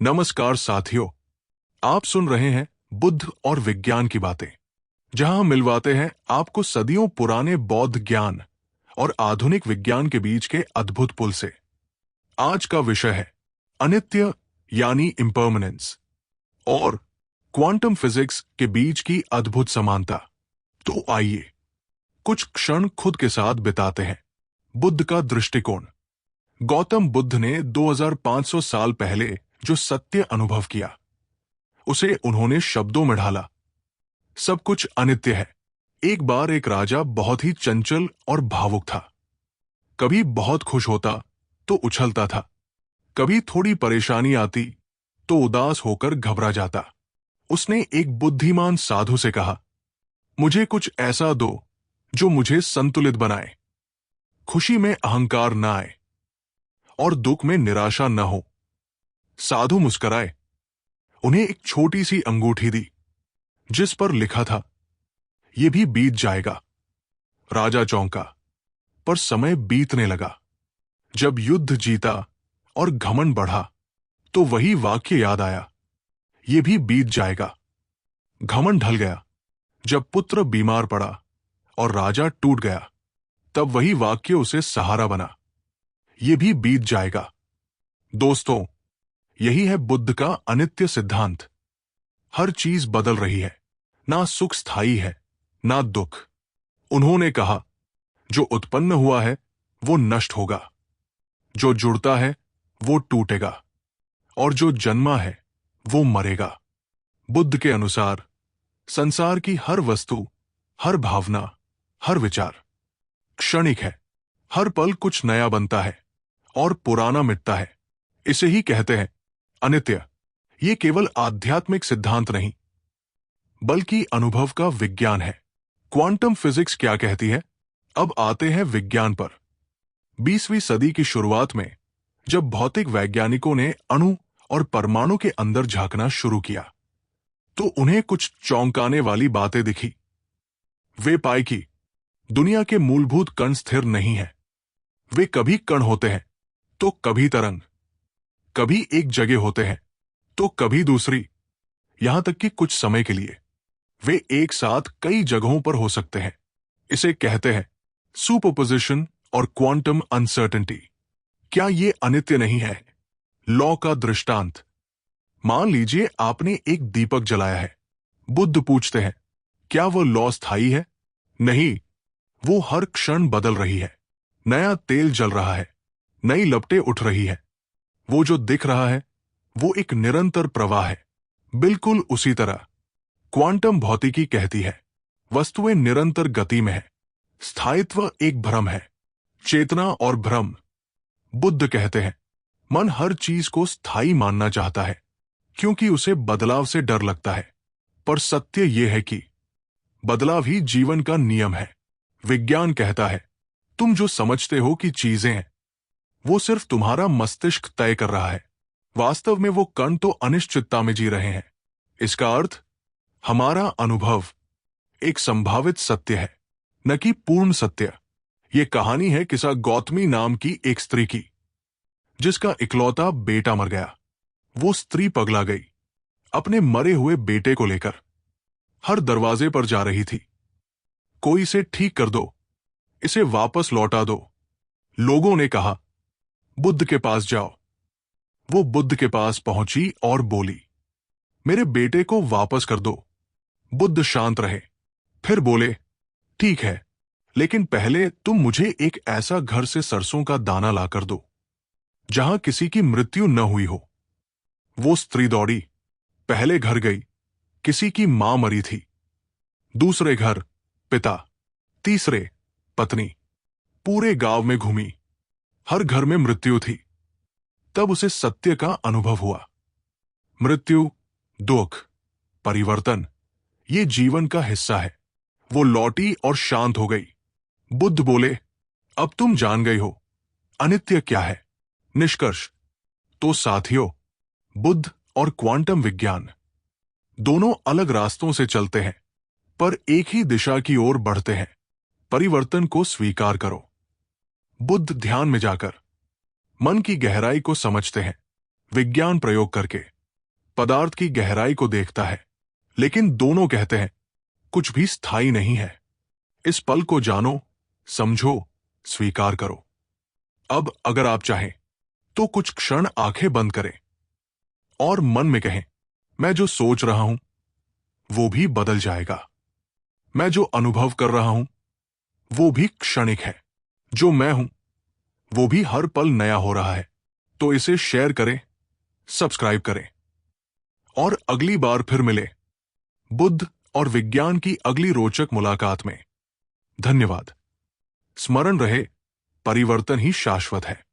नमस्कार साथियों, आप सुन रहे हैं बुद्ध और विज्ञान की बातें, जहां हम मिलवाते हैं आपको सदियों पुराने बौद्ध ज्ञान और आधुनिक विज्ञान के बीच के अद्भुत पुल से। आज का विषय है अनित्य यानी इम्पर्मनेंस और क्वांटम फिजिक्स के बीच की अद्भुत समानता। तो आइए कुछ क्षण खुद के साथ बिताते हैं। बुद्ध का दृष्टिकोण। गौतम बुद्ध ने 2500 साल पहले जो सत्य अनुभव किया, उसे उन्होंने शब्दों में ढाला। सब कुछ अनित्य है। एक बार एक राजा बहुत ही चंचल और भावुक था। कभी बहुत खुश होता तो उछलता था, कभी थोड़ी परेशानी आती तो उदास होकर घबरा जाता। उसने एक बुद्धिमान साधु से कहा, मुझे कुछ ऐसा दो जो मुझे संतुलित बनाए, खुशी में अहंकार न आए और दुख में निराशा न हो। साधु मुस्कुराए, उन्हें एक छोटी सी अंगूठी दी जिस पर लिखा था, यह भी बीत जाएगा। राजा चौंका, पर समय बीतने लगा। जब युद्ध जीता और घमंड बढ़ा तो वही वाक्य याद आया, यह भी बीत जाएगा। घमंड ढल गया जब पुत्र बीमार पड़ा और राजा टूट गया, तब वही वाक्य उसे सहारा बना, यह भी बीत जाएगा। दोस्तों, यही है बुद्ध का अनित्य सिद्धांत। हर चीज बदल रही है, ना सुख स्थायी है ना दुख। उन्होंने कहा, जो उत्पन्न हुआ है वो नष्ट होगा, जो जुड़ता है वो टूटेगा और जो जन्मा है वो मरेगा। बुद्ध के अनुसार संसार की हर वस्तु, हर भावना, हर विचार क्षणिक है। हर पल कुछ नया बनता है और पुराना मिटता है। इसे ही कहते हैं अनित्य। ये केवल आध्यात्मिक सिद्धांत नहीं, बल्कि अनुभव का विज्ञान है। क्वांटम फिजिक्स क्या कहती है? अब आते हैं विज्ञान पर। 20वीं सदी की शुरुआत में जब भौतिक वैज्ञानिकों ने अणु और परमाणु के अंदर झांकना शुरू किया, तो उन्हें कुछ चौंकाने वाली बातें दिखी। वे पाए कि दुनिया के मूलभूत कण स्थिर नहीं है। वे कभी कण होते हैं तो कभी तरंग, कभी एक जगह होते हैं तो कभी दूसरी, यहां तक कि कुछ समय के लिए वे एक साथ कई जगहों पर हो सकते हैं। इसे कहते हैं सुपरपोजिशन और क्वांटम अनसर्टेनिटी। क्या ये अनित्य नहीं है? लॉ का दृष्टांत। मान लीजिए आपने एक दीपक जलाया है। बुद्ध पूछते हैं, क्या वो लॉ स्थायी है? नहीं, वो हर क्षण बदल रही है। नया तेल जल रहा है, नई लपटें उठ रही है। वो जो दिख रहा है वो एक निरंतर प्रवाह है। बिल्कुल उसी तरह क्वांटम भौतिकी कहती है, वस्तुएं निरंतर गति में है। स्थायित्व एक भ्रम है, चेतना और भ्रम। बुद्ध कहते हैं, मन हर चीज को स्थायी मानना चाहता है क्योंकि उसे बदलाव से डर लगता है। पर सत्य यह है कि बदलाव ही जीवन का नियम है। विज्ञान कहता है, तुम जो समझते हो कि चीजें हैं, वो सिर्फ तुम्हारा मस्तिष्क तय कर रहा है। वास्तव में वो कण तो अनिश्चितता में जी रहे हैं। इसका अर्थ, हमारा अनुभव एक संभावित सत्य है, न कि पूर्ण सत्य। ये कहानी है किसा गौतमी नाम की एक स्त्री की, जिसका इकलौता बेटा मर गया। वो स्त्री पगला गई, अपने मरे हुए बेटे को लेकर हर दरवाजे पर जा रही थी। कोई इसे ठीक कर दो, इसे वापस लौटा दो। लोगों ने कहा, बुद्ध के पास जाओ। वो बुद्ध के पास पहुंची और बोली, मेरे बेटे को वापस कर दो। बुद्ध शांत रहे, फिर बोले, ठीक है, लेकिन पहले तुम मुझे एक ऐसा घर से सरसों का दाना लाकर दो जहां किसी की मृत्यु न हुई हो। वो स्त्री दौड़ी, पहले घर गई, किसी की मां मरी थी। दूसरे घर पिता, तीसरे पत्नी। पूरे गांव में घूमी, हर घर में मृत्यु थी। तब उसे सत्य का अनुभव हुआ। मृत्यु, दुख, परिवर्तन, ये जीवन का हिस्सा है। वो लौटी और शांत हो गई। बुद्ध बोले, अब तुम जान गई हो अनित्य क्या है। निष्कर्ष, तो साथियों, बुद्ध और क्वांटम विज्ञान दोनों अलग रास्तों से चलते हैं, पर एक ही दिशा की ओर बढ़ते हैं। परिवर्तन को स्वीकार करो। बुद्ध ध्यान में जाकर मन की गहराई को समझते हैं। विज्ञान प्रयोग करके पदार्थ की गहराई को देखता है, लेकिन दोनों कहते हैं कुछ भी स्थायी नहीं है। इस पल को जानो, समझो, स्वीकार करो। अब अगर आप चाहें तो कुछ क्षण आंखें बंद करें और मन में कहें, मैं जो सोच रहा हूं वो भी बदल जाएगा। मैं जो अनुभव कर रहा हूं वो भी क्षणिक है। जो मैं हूं वो भी हर पल नया हो रहा है। तो इसे शेयर करें, सब्सक्राइब करें और अगली बार फिर मिले बुद्ध और विज्ञान की अगली रोचक मुलाकात में। धन्यवाद। स्मरण रहे, परिवर्तन ही शाश्वत है।